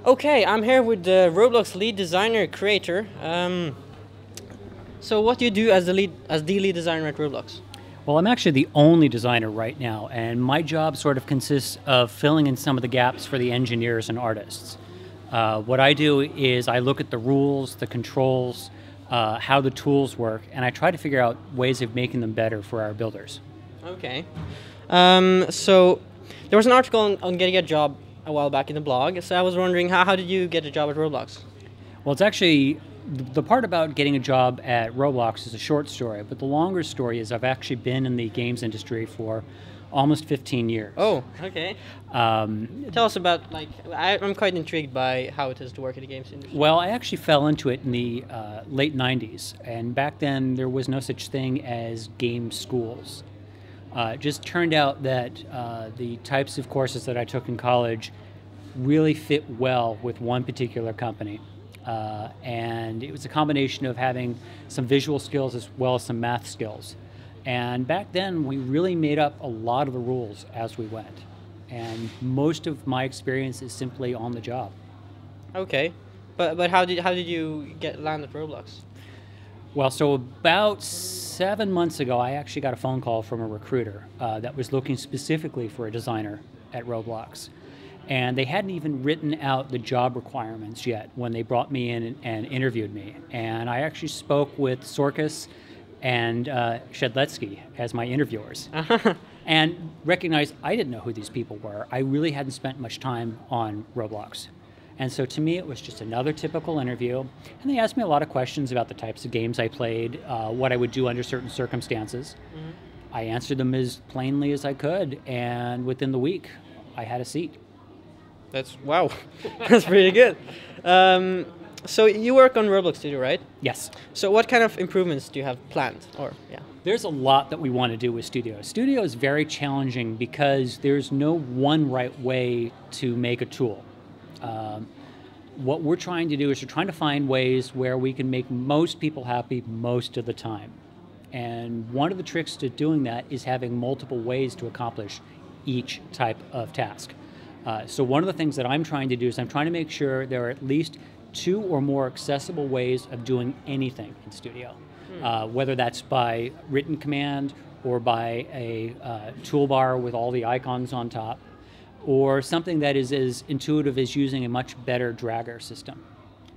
Okay, I'm here with the ROBLOX Lead Designer Creator. So what do you do as the lead designer at ROBLOX? Well, I'm actually the only designer right now, and my job sort of consists of filling in some of the gaps for the engineers and artists. What I do is I look at the rules, the controls, how the tools work, and I try to figure out ways of making them better for our builders. Okay. So there was an article on getting a job a while back in the blog, so I was wondering how did you get a job at ROBLOX? Well, it's actually, the part about getting a job at ROBLOX is a short story, but the longer story is I've actually been in the games industry for almost 15 years. Oh, okay. Tell us about, like, I'm quite intrigued by how it is to work in the games industry. Well, I actually fell into it in the late 90s, and back then there was no such thing as game schools. It just turned out that the types of courses that I took in college really fit well with one particular company. And it was a combination of having some visual skills as well as some math skills. And back then we really made up a lot of the rules as we went. And most of my experience is simply on the job. Okay. But how did you land at ROBLOX? Well, so about 7 months ago, I actually got a phone call from a recruiter that was looking specifically for a designer at ROBLOX. And they hadn't even written out the job requirements yet when they brought me in and interviewed me. And I actually spoke with Sorkis and Shedletsky as my interviewers. And recognized I didn't know who these people were. I really hadn't spent much time on ROBLOX. And so to me, it was just another typical interview. And they asked me a lot of questions about the types of games I played, what I would do under certain circumstances. Mm-hmm. I answered them as plainly as I could, and within the week, I had a seat. Wow, that's pretty good. So you work on ROBLOX Studio, right? Yes. So what kind of improvements do you have planned? There's a lot that we want to do with Studio. Studio is very challenging because there's no one right way to make a tool. What we're trying to do is we're trying to find ways where we can make most people happy most of the time. And one of the tricks to doing that is having multiple ways to accomplish each type of task. So one of the things that I'm trying to do is I'm trying to make sure there are at least 2 or more accessible ways of doing anything in Studio. Whether that's by written command or by a toolbar with all the icons on top, or something that is as intuitive as using a much better dragger system.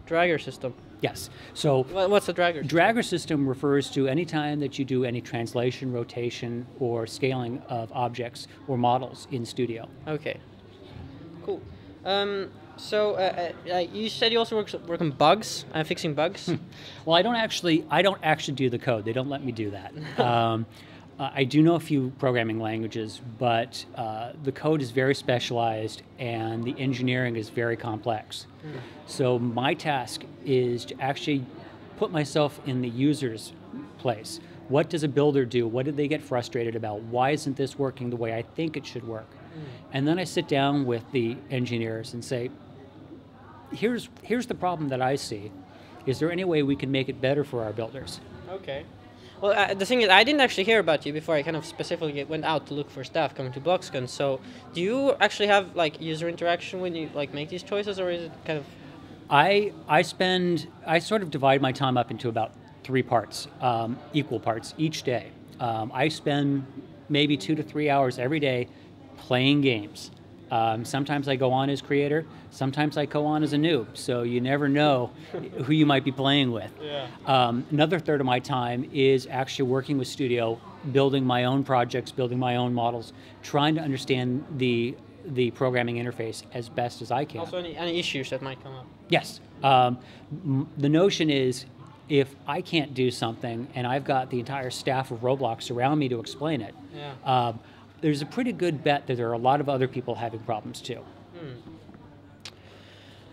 Dragger system? Yes. So what's a dragger system? Dragger system refers to any time that you do any translation, rotation, or scaling of objects or models in Studio. Okay. Cool. So you said you also work on bugs, fixing bugs. Well, I don't actually do the code. They don't let me do that. I do know a few programming languages, but the code is very specialized and the engineering is very complex. So my task is to actually put myself in the user's place. What does a builder do? What did they get frustrated about? Why isn't this working the way I think it should work? And then I sit down with the engineers and say, here's the problem that I see. Is there any way we can make it better for our builders? Okay. Well, the thing is, I didn't actually hear about you before I kind of specifically went out to look for staff coming to BLOXcon. So, do you actually have like user interaction when you like make these choices, or is it kind of? I sort of divide my time up into about 3 parts, equal parts each day. I spend maybe 2 to 3 hours every day playing games. Sometimes I go on as creator, sometimes I go on as a noob, so you never know who you might be playing with. Yeah. Another third of my time is actually working with Studio, building my own projects, building my own models, trying to understand the programming interface as best as I can. Also any issues that might come up? Yes. The notion is if I can't do something and I've got the entire staff of ROBLOX around me to explain it, yeah. There's a pretty good bet that there are a lot of other people having problems too.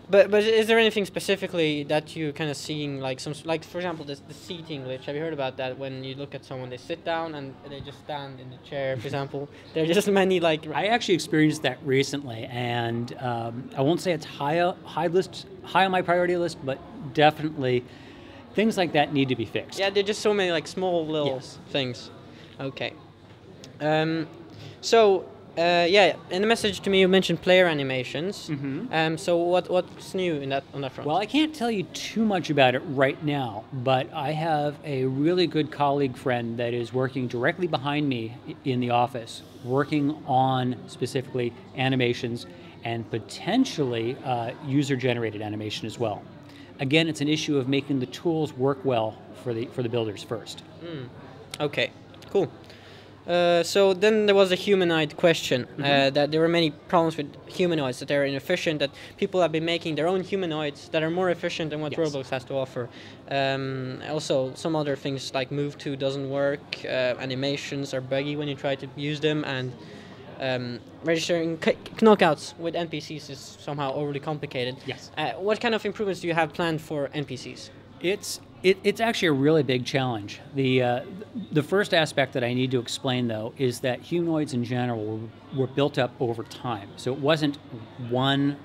But is there anything specifically that you kind of seeing, like for example the seating glitch? Have you heard about that? When you look at someone, they sit down and they just stand in the chair, for example. There are just many like. I actually experienced that recently, and I won't say it's high on my priority list, but definitely things like that need to be fixed. Yeah, there are just so many like small little things. Okay. So Yeah, in the message to me you mentioned player animations. So what's new in that on that front? Well, I can't tell you too much about it right now, but I have a really good colleague friend that is working directly behind me in the office, working on specifically animations and potentially user-generated animation as well. Again, it's an issue of making the tools work well for the builders first. Okay, cool. So then there was a humanoid question, that there were many problems with humanoids, that they're inefficient, that people have been making their own humanoids that are more efficient than what Roblox has to offer. Also, some other things like Move 2 doesn't work, animations are buggy when you try to use them, and registering knockouts with NPCs is somehow overly complicated. Yes. What kind of improvements do you have planned for NPCs? It's actually a really big challenge. The first aspect that I need to explain, though, is that humanoids in general were built up over time. So it wasn't one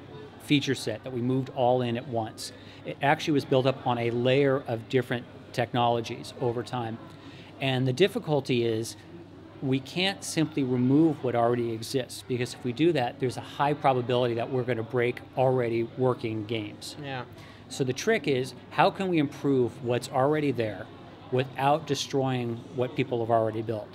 feature set that we moved all in at once. It actually was built up on a layer of different technologies over time. And the difficulty is we can't simply remove what already exists, because if we do that, there's a high probability that we're going to break already working games. Yeah. So the trick is, how can we improve what's already there without destroying what people have already built?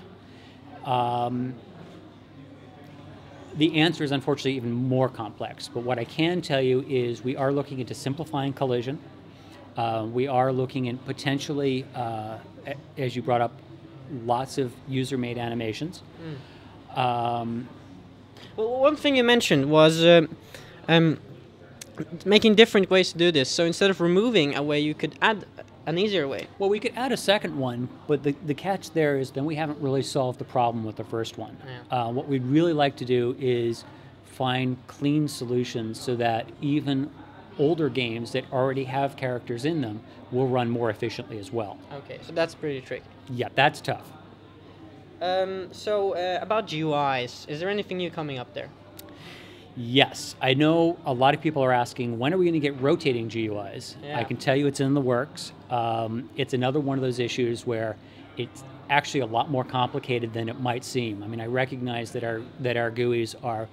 The answer is unfortunately even more complex, but what I can tell you is we are looking into simplifying collision. We are looking at potentially, as you brought up, lots of user-made animations. Well, one thing you mentioned was making different ways to do this. So instead of removing a way, you could add an easier way. Well, we could add a second one, but the catch there is then we haven't really solved the problem with the first one. Yeah. What we'd really like to do is find clean solutions so that even older games that already have characters in them will run more efficiently as well. Okay, so that's pretty tricky. Yeah, that's tough. About GUIs, is there anything new coming up there? Yes, I know a lot of people are asking, when are we going to get rotating GUIs? Yeah. I can tell you it's in the works. It's another one of those issues where it's actually a lot more complicated than it might seem. I mean, I recognize that our GUIs are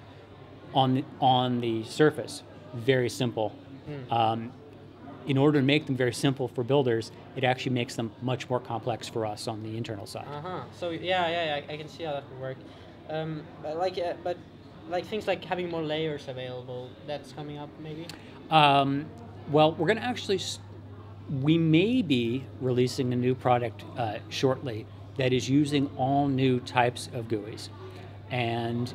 on the surface very simple. In order to make them very simple for builders, it actually makes them much more complex for us on the internal side. So yeah, I can see how that would work. But like things like having more layers available, that's coming up maybe? Well, we're going to actually, we may be releasing a new product shortly that is using all new types of GUIs. And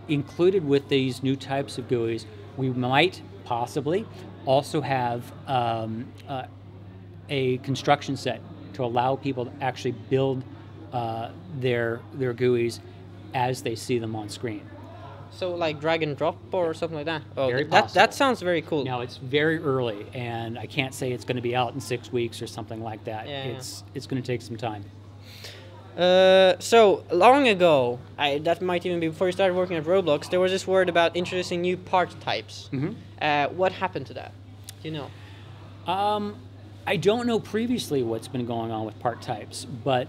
included with these new types of GUIs, we might possibly also have a construction set to allow people to actually build their GUIs as they see them on screen. So like drag and drop or something like that? Oh, Very that sounds very cool. Now, it's very early, and I can't say it's going to be out in 6 weeks or something like that. Yeah, it's going to take some time. So long ago, that might even be before you started working at Roblox, there was this word about introducing new part types. What happened to that? Do you know? I don't know previously what's been going on with part types, but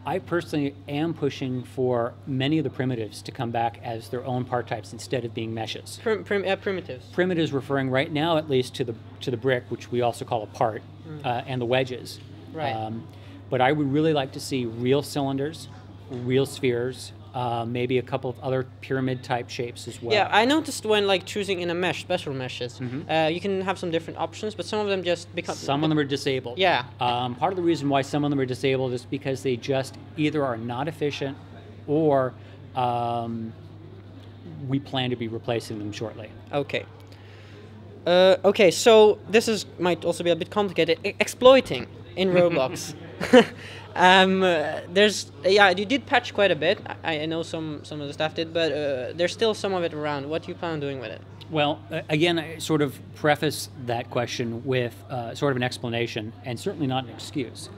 I personally am pushing for many of the primitives to come back as their own part types instead of being meshes. Primitives. Primitives referring right now at least to the brick, which we also call a part, and the wedges. Right. But I would really like to see real cylinders, real spheres, maybe a couple of other pyramid type shapes as well. Yeah, I noticed when like choosing in a mesh, special meshes, you can have some different options, but some of them just become... Some of them are disabled. Yeah. Part of the reason why some of them are disabled is because they just either are not efficient or we plan to be replacing them shortly. Okay. Okay, so this might also be a bit complicated. Exploiting in Roblox. You did patch quite a bit. I know some of the staff did, but there's still some of it around. What do you plan on doing with it? Well, again, I sort of preface that question with sort of an explanation, and certainly not an excuse.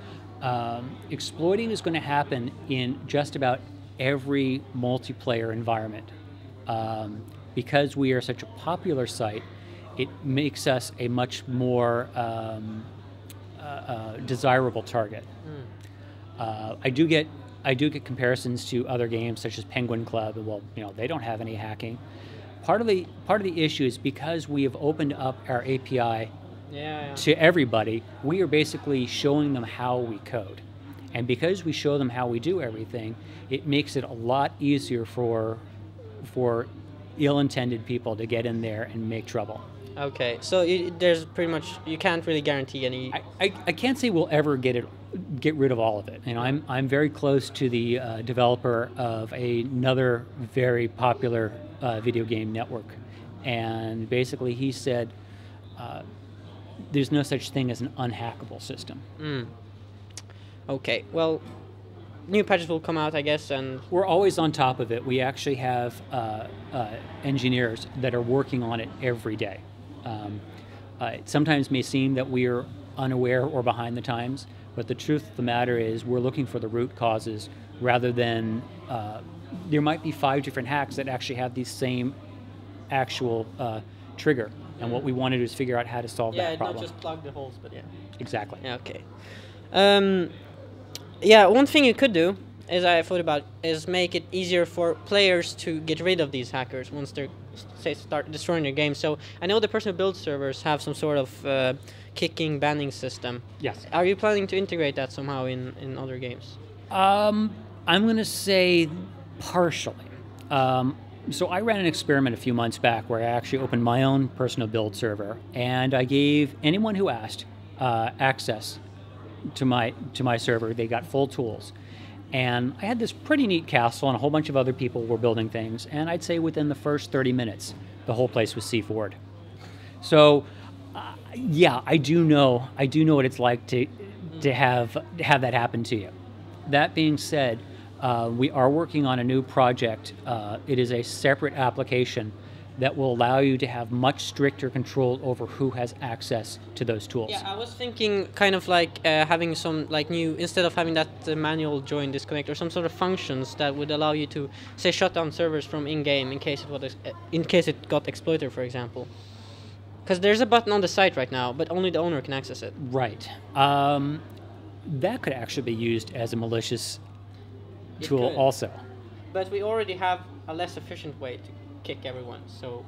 Exploiting is going to happen in just about every multiplayer environment. Because we are such a popular site, it makes us a much more desirable target. I do get I do get comparisons to other games such as Penguin Club, and well, you know, they don't have any hacking. Part of the issue is because we have opened up our API to everybody, we are basically showing them how we code. And because we show them how we do everything, it makes it a lot easier for ill-intended people to get in there and make trouble. Okay, so there's pretty much, you can't really guarantee any. I can't say we'll ever get rid of all of it. You know, I'm very close to the developer of another very popular video game network, and basically he said there's no such thing as an unhackable system. Okay, well, new patches will come out, I guess, and we're always on top of it. We actually have engineers that are working on it every day. It sometimes may seem that we're unaware or behind the times, but the truth of the matter is we're looking for the root causes rather than there might be 5 different hacks that actually have the same actual trigger. And what we want to do is figure out how to solve that problem. Yeah, not just plug the holes, but yeah. Exactly. Yeah, okay. Yeah, one thing you could do, as I thought about, is make it easier for players to get rid of these hackers once they're, say, start destroying their game. So I know the person who builds servers have some sort of kicking, banning system. Yes. Are you planning to integrate that somehow in other games? I'm going to say partially. So I ran an experiment a few months back where I actually opened my own personal build server, and I gave anyone who asked access to my server. They got full tools, and I had this pretty neat castle, and a whole bunch of other people were building things. And I'd say within the first 30 minutes, the whole place was C4'd. So, yeah, I do know what it's like to have that happen to you. That being said, we are working on a new project. It is a separate application that will allow you to have much stricter control over who has access to those tools. Yeah, I was thinking kind of like having some like new, instead of having that manual join disconnect, or some sort of functions that would allow you to, say, shut down servers from in-game in case it got exploited, for example. Because there's a button on the site right now, but only the owner can access it. Right. That could actually be used as a malicious tool also. But we already have a less efficient way to kick everyone, so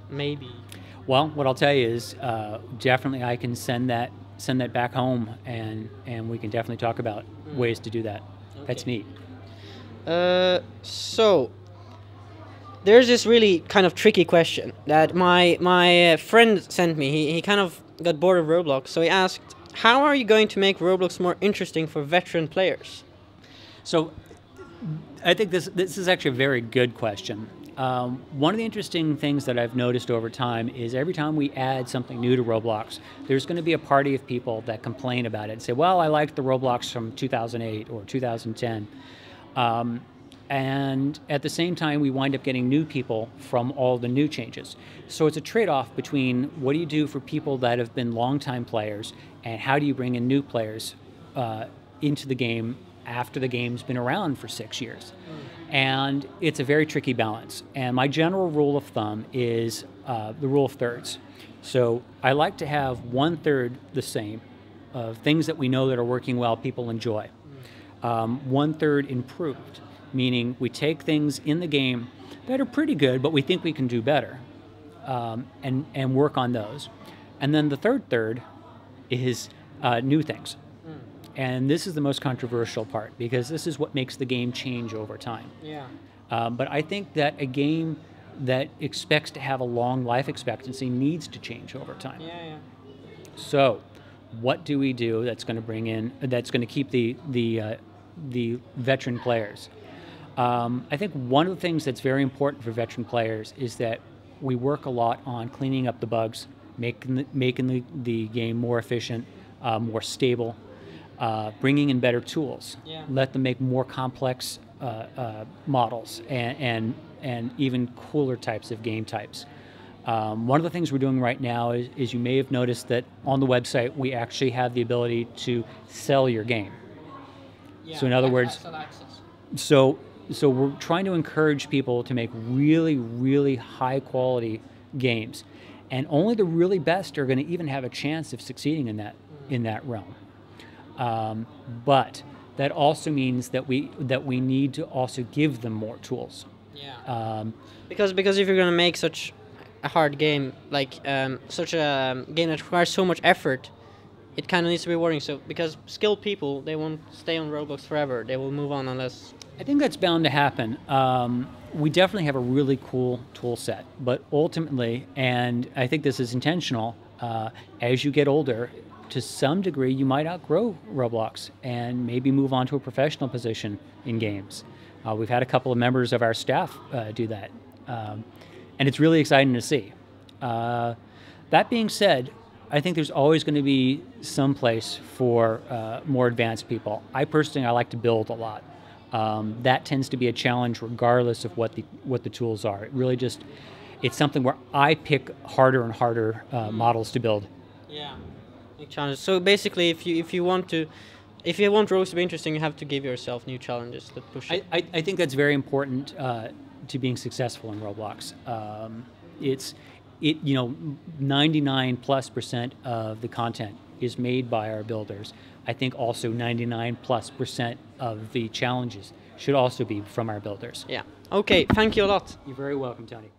maybe. Well, what I'll tell you is definitely I can send that back home, and we can definitely talk about ways to do that. Okay. That's neat. So there's this really kind of tricky question that my friend sent me. He kind of got bored of Roblox, so he asked, how are you going to make Roblox more interesting for veteran players? So I think this is actually a very good question. One of the interesting things that I've noticed over time is every time we add something new to Roblox, there's going to be a party of people that complain about it and say, well, I liked the Roblox from 2008 or 2010. And at the same time, we wind up getting new people from all the new changes. So it's a trade-off between what do you do for people that have been longtime players, and how do you bring in new players into the game after the game's been around for 6 years. And it's a very tricky balance. And my general rule of thumb is the rule of thirds. So I like to have 1/3 the same of things that we know that are working well, people enjoy. 1/3 improved, meaning we take things in the game that are pretty good, but we think we can do better, and work on those. And then the third is new things. And this is the most controversial part, because this is what makes the game change over time. Yeah. But I think that a game that expects to have a long life expectancy needs to change over time. Yeah. So, what do we do that's going to bring in, that's going to keep the veteran players? I think one of the things that's very important for veteran players is that we work a lot on cleaning up the bugs, making the game more efficient, more stable. Bringing in better tools, let them make more complex models and even cooler types of game types. One of the things we're doing right now is you may have noticed that on the website we actually have the ability to sell your game. Yeah, so in other words, so we're trying to encourage people to make really, really high quality games, and only the really best are going to even have a chance of succeeding in that realm. But that also means that we need to also give them more tools. Yeah. Because if you're gonna make such a hard game, like such a game that requires so much effort, it kind of needs to be rewarding. So because skilled people, they won't stay on Roblox forever. They will move on unless. I think that's bound to happen. We definitely have a really cool tool set, but ultimately, and I think this is intentional, as you get older, to some degree, you might outgrow Roblox and maybe move on to a professional position in games. We've had a couple of members of our staff do that, and it's really exciting to see. That being said, I think there's always going to be some place for more advanced people. I personally, I like to build a lot. That tends to be a challenge regardless of what the tools are. It really just, it's something where I pick harder and harder models to build. Yeah, big challenges. So basically, if you want Roblox to be interesting, you have to give yourself new challenges that push it. I think that's very important to being successful in Roblox. 99+% of the content is made by our builders. I think also 99+% of the challenges should also be from our builders. Yeah. Okay. Thank you a lot. You're very welcome, Tony.